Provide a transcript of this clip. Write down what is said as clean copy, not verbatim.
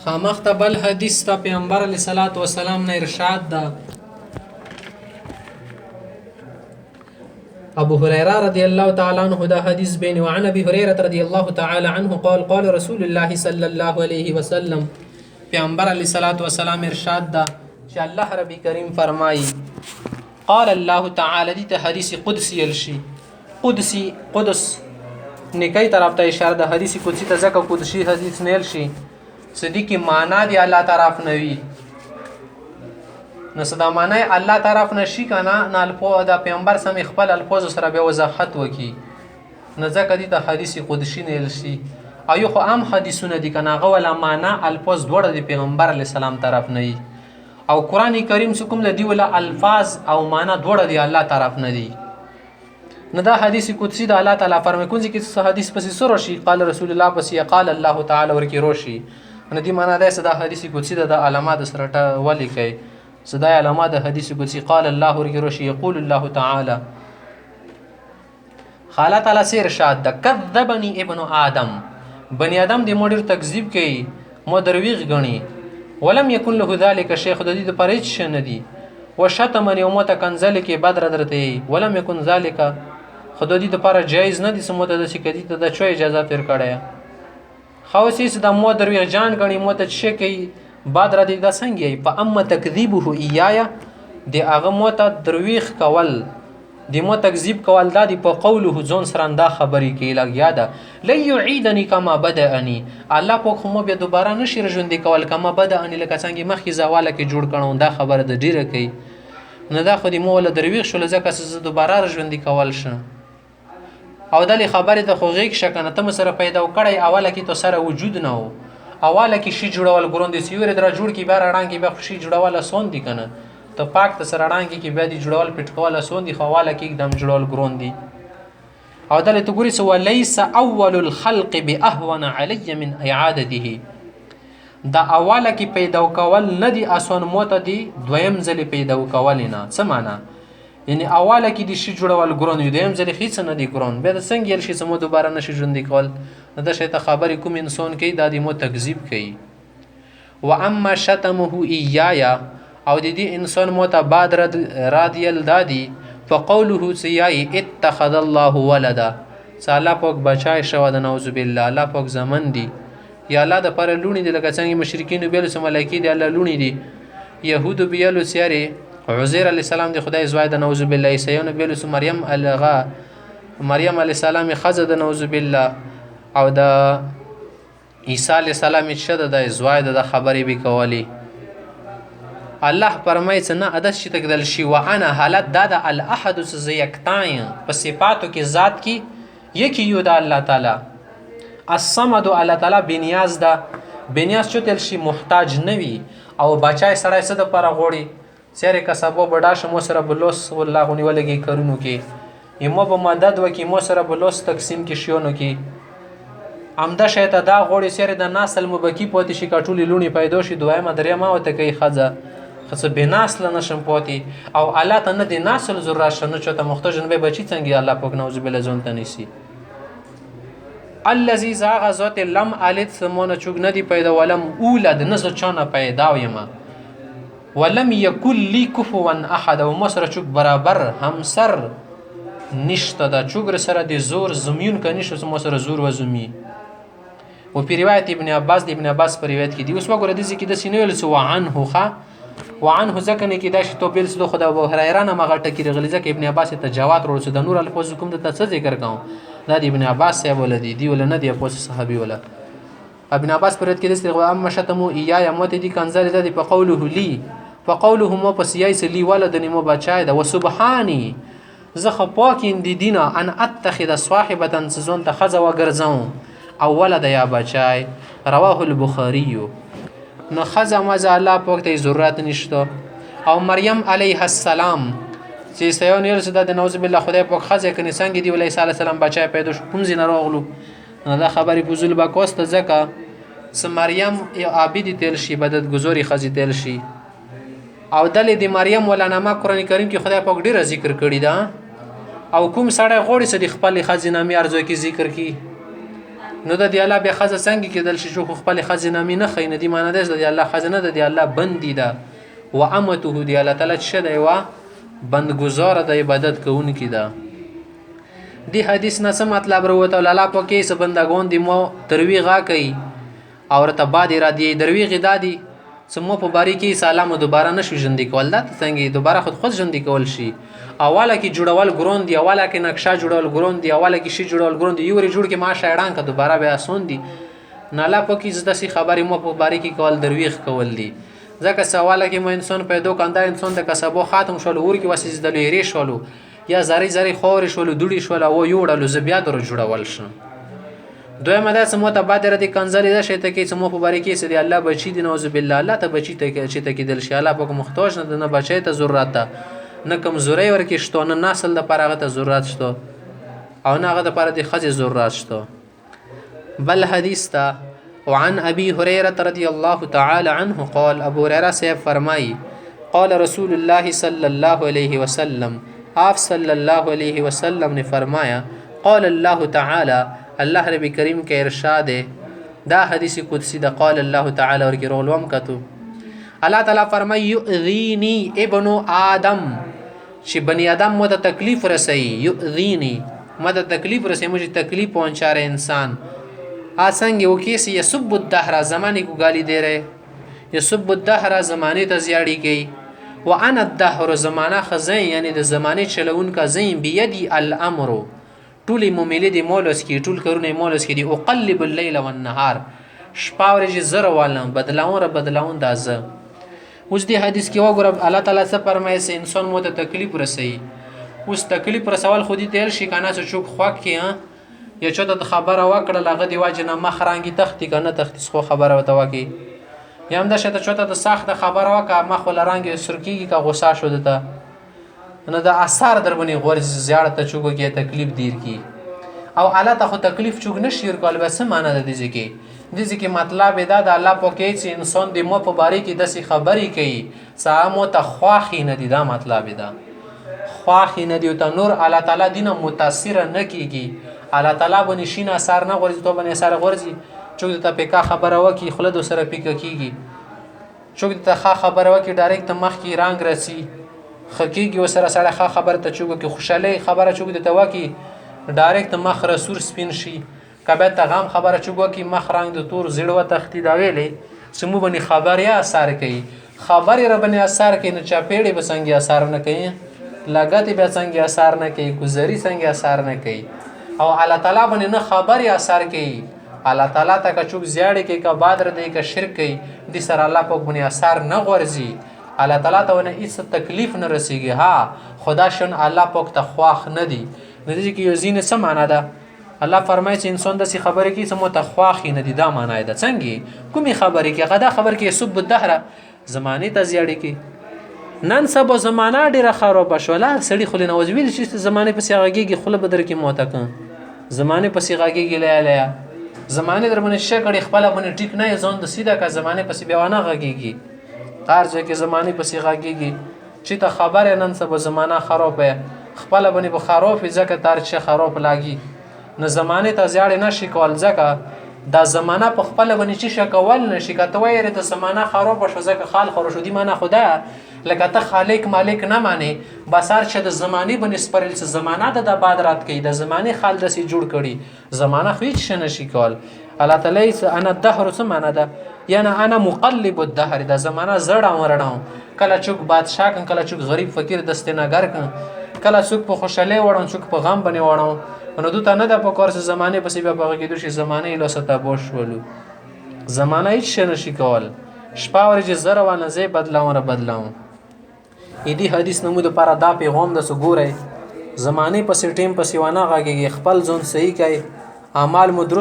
خامخ ته بل حدیث ته پیغمبر علیه الصلاۃ والسلام نه ارشاد ده. ابو هريره رضي الله تعالى عنه دا حديث بين وعن ابي هريره رضي الله تعالى عنه قال قال رسول الله صلى الله عليه وسلم پیغمبر علیه الصلاۃ والسلام ارشاد ده چې الله رب کریم فرمایي قال الله تعالى دي ته حدیث قدسی الشي قدس نیکی طرف ته اشاره ده. حدیث قدسی ته ځکه قدسی حدیث نیل شي صدیقی معنا دی الله طرف نوي نو صدا معنی الله طرف نشي کنه نه الفو د پیغمبر سم خپل الفاظ سره به وضاحت وکي نه ځکه دي ته حدیث قدسی نیل شي. ایو خو عام حدیثونه دي کنه هغه ولا معنا الفاظ دوړه د پیغمبر علی السلام طرف نه او قران کریم کوم د دی ولا الفاظ او معنا دوړه دی الله طرف نه دي. نو دا حدیث قدسی د الله تعالی فرمایي کوم چې حدیث پسې سره شي قال رسول الله پسې قال الله تعالی ورکی روشي نو دی معنا ده صدا حدیث قدسی د علامات سره ولي کوي صدا علامات د حدیث قدسی قال الله ورکی روشي یقول الله تعالی خالت تعالی سیر ارشاد ده کذبنی ابن آدم بنی آدم دی مودر تکذیب کوي مو درویغ غني ولم يكن له ذلك شیخ د دې پر هیڅ شنه دي وشتمنی او متکنزل کې بدر درته ولم يكن ذلك خدای دې لپاره جایز نه دي سموته د سکدي ته د چوي اجازه تیر کړه خوسیس د مو درویغ جان غني مو ته شکی بدر دې د څنګه په اما تکذیبه ایایا دی هغه مو ته درویغ کول دی مو تکذیب کول دا دی په قوله ځون سره دا خبرې کې لګیا ده ليعيدني كما بدأني الله په خو بیا دوباره نشي رژوندې کول کما بدأني لکه څنګه مخکې زواله کې جوړ کړو دا خبره د ډیره کوي نه دا خو دی مو ول درویغ شول ځکه چې دوباره رژوندې کول شنه او دلی خبره ته خو غیږ شکنه ته سره پیدا وکړی اوله کې تو سره وجود نه وو اوله کې شي جوړول ګروندې سیوره در جوړ کې بار اړان کې به شي جوړول اسون دي کنه ته پاک ته سره اړان کې به دي جوړول پټکول اسون دي خو اوله کې एकदम جوړول ګروندې او دلی ته ګوري سو ليس اول الخلق باهون علي من اعادته دا اوله کې پیدا کول نه دي اسون موته دي دویم ځل پیدا کول نه څه معنا یعنی اوله کې د شي جوړول ګرون یو دیم ځل هیڅ نه دی ګرون به د څنګه یل شي سمو دوباره نشي ژوند کول دا شی ته خبرې کوم انسان کوي د دې مو تکذیب کوي و اما شتمه ایایا او د دې انسان مو ته بعد رادیل دادی فقوله سیای اتخذ الله ولدا سالا پاک بچای شو د نعوذ بالله الله پاک زمن دی یا الله د پر لونی دی لکه څنګه مشرکین بیل سم ملائکی دی الله لونی دی يهود بیل سیاره عزیر علیہ السلام دی خدای زوای د نعوذ بالله عیسی بیل سو مریم علیہ السلام خزه د نعوذ بالله او د عیسی علیہ السلام شد د زوای د خبرې به کولی الله فرمایي چې نه ادس چې تکدل شي وانا حالت د الاحد زیکتاین په صفاتو کې ذات کې یکی یو د الله تعالی الصمد الله تعالی بنیاز ده بنیاز چتل شي محتاج نوي او بچای سړی څه د پر غوړي سره کسبو بډا شمو سره بلوس والله غنی ولګي کارونو کې یمو په مدد وکي مو سره بلوس تقسیم کې شیونو کې امدا شیته دا غوړي سره د نسل مبکی پوتې شي کټولي لونی پیدا شي دویمه درېما وته کوي خزه خصه بناسل نشم پوتې او الله ته نه دي نسل زرا شنه چته محتاج نه به بچی څنګه الله پاک نوذ بالله زون ته نسی الذي زاغ ذات لم الد سمونه چوغ نه دي پیدا ولم اولد نسو چانه پیدا ويما ولم يكن لي كفوا احد او مسره چوک برابر همسر نشته دا چوک سره د زور زميون کني شو مسره زور و زمي او په روایت ابن عباس په روایت کې دی اوس وګوره د ذکر د سینې ول سو وعنه ځکه کې دا شی تو بیل سلو خدا ابو هريره نه مغه ټکی رغلی ځکه ابن عباس ته جواد ورسو د نور الفاظ کوم د څه ذکر کوم دا د ابن عباس صاحب ولدي دی ول نه دی په صحابي ولا ابن عباس پر کې د استغوا اما شتمو ایا موت دي کنزل د په قوله لي فقوله مو پس یایس لی ولدنی مو بچای ده وسبحانی زخه پاکین دی دینه ان اتخذ صاحبه سزون ته خزه وګرځم او ولد یا بچای رواه البخاری نو خزه مزه الله پاک ته ضرورت نشته او مریم علیه السلام چې سيون یل صدا د نوذ بالله خدای پاک خزه کني څنګه دی ولای صلی السلام بچای پیدا شو کوم زین راغلو دا خبرې بوزل با کوست زکه س مریم یا عابد تل شي بدت گزوري خزه تل شي او دلی د مریم ولنامه قران کریم کې خدای پاک ډیر ذکر کړی دا او کوم سړی غوړي چې د خپل خزینه می ارزو کې ذکر کی نو د دی الله بیا خزه څنګه کېدل شي چې خپل خزینه نه خینه دی معنی ده د الله خزینه ده دی الله بندي ده و امته دی الله تعالی شه دی وا بندگزار د عبادت کوونکی ده. دی حدیث نه څه مطلب وروته الله پاکي څه بندگان دی مو ترویغه کوي او رته بعد را دی درویغه دادی څه مو په باری کې سلام دوباره نشو ژوندې کول دا څنګه دوباره خود ژوندې کول شي. اوله کې جوړول ګرون دی اوله کې نقشه جوړول ګرون دی اوله کې شی جوړول ګرون دی یو ری جوړ کې ما شاعران کا دوباره بیا اسون دی نه الله پاکي زده سي خبرې مو په باری کې کول درویغ کول دی ځکه سواله کې مو انسان پیدا کنده انسان د کسبو ختم شول ور کې واسې د لری شولو یا زری زری خور شولو دوړي شول او یوړلو زبیا در جوړول شو. دویمه دا سمو ته بعد ردی کنځلې ده شي ته کې سمو په باری کې سي الله بچی دی نوذ بالله الله ته بچی ته کې چې ته کې دل شي الله پاک محتاج نه بچی ته ضرورت ده نه کمزوري ورکې شته نه نسل د پرغه ته ضرورت شته او نه هغه د پر د خځې ضرورت شته. بل حدیث تا وعن ابي هريره رضي الله تعالى عنه قال ابو هريره سے فرمائی قال رسول الله صلی الله علیه وسلم آپ صلی الله علیه وسلم نے فرمایا قال الله تعالی الله رب کریم کا ارشاد ہے دا حدیث قدسی دا قال الله تعالی اور کی رولوم کتو الله تعالی فرمای یؤذینی ابن آدم چې بنی آدم مو ته تکلیف رسي یؤذینی مو ته تکلیف رسي مجھے تکلیف پہنچا رہے انسان آسنگ وہ کیسے یسب الدهر زمانے کو گالی دے رہے یسب الدهر زمانے ته زیاړي کوي وانا الدهر زمانہ خزین یعنی د زمانه چلون کا زین بيدی الامر ټول موملې دی مولس کی ټول کارونه مولس کی دی اقلب الليل والنهار شپه ورځ زره والم بدلاون دازه. اوس دی حدیث کې وګوره الله تعالی څه فرمایي چې انسان مو ته تکلیف رسي اوس تکلیف رسول خودي تل شي کنه چې چوک خوک کې یا چاته خبره وکړه لغه دی واجنه مخ رانګي تختی کنه تختی خو خبره وته وکی یا هم دا شته چاته د سخت خبره وکړه مخ ول رانګي سرکیږي کا غوسه شو دته نه د اثر در باندې غورز زیاده ته چوکو کې تکلیف دیر کی او الله ته خو تکلیف چوک نشیر کول بس معنا د دې کې مطلب دا د الله پاکي چې انسان د مو په باره کې داسې خبرې کوي سامو ته خواخي نه دي دا مطلب دا خواخي نه دي ته نور الله تعالی دینه متاثر نه کیږي الله تعالی باندې شین اثر نه غورځي ته باندې اثر غورځي چوک ته پکا خبره وکي خلد سره پکا کیږي چوک ته خبره وکي ډایرکټ مخ کې رنگ راسي خکیږي وسره سره خبره ته چوک کې خوشاله خبره چوک ته وکي ډایرکټ مخ رسور سپین شي کبه ته غم خبره چوک کې مخ رنگ د تور زړه تختی دا ویلې سمو باندې خبره اثر کوي خبره ر باندې اثر کوي نه چا پیړې بسنګي اثر نه کوي لګاتې به څنګه اثر نه کوي گزاري څنګه اثر نه کوي او الله تعالی باندې نه خبره اثر کوي الله تعالی ته کچوک زیاړي کې کا بادر دی کا شرک کوي د سره الله په باندې اثر نه غورځي الله تعالی ته ونه هیڅ تکلیف نه رسیږي ها خدا شن الله پاک ته خواخ نه دی ندی کې یو زینه څه معنا ده الله فرمایي چې انسان د څه خبرې کې سمو ته خواخ نه دی دا معنا ده څنګه کومي خبرې کې غدا خبر کې سب الدهر زمانه ته زیاړي کې نن سبا زمانہ ډیره خراب شوله سړی خو نه وځویل چې زمانه په سیغاګي خله بدر کې موتکن زمانه په سیغاګي لاله زمانه در باندې شکړې خپل باندې ټیک نه ځون د سیده کا زمانه په بیاونه غږیږي هر ځکه زمانه په سیغاګي چې ته خبره نن سبا زمانہ خرابه خپل باندې په خراب ځکه تر چې خراب لاګي نه زمانه ته زیاړ نه شي کول ځکه دا زمانہ په خپل باندې چې شکول نشي کته وایره د زمانہ خراب شو ځکه خال خور شو دی معنا خدا لکه ته خالق مالک نه مانی بسار چې د زمانه باندې سپرل څه زمانہ د بعد رات کې د زمانه خال د سي جوړ کړي زمانہ خو هیڅ نشي کول الله تعالی انا الدهر څه معنا ده یعنی انا مقلب الدهر د زمانہ زړه ورړم کله چوک بادشاہ کله چوک غریب فقیر دستناګر کله چوک په خوشاله وړم چوک په غم باندې وړم نو دوته نه د په کور څه زمانه په سی په کې دوی زمانه له ستا بوش ولو زمانه هیڅ نشي کول شپه ورځ زره ونه زی بدلاون ایدی حدیث نمود پر دا پیغام د سګورې زمانه په سټیم په سیوانه غاږي خپل ځون صحیح کوي اعمال مدرس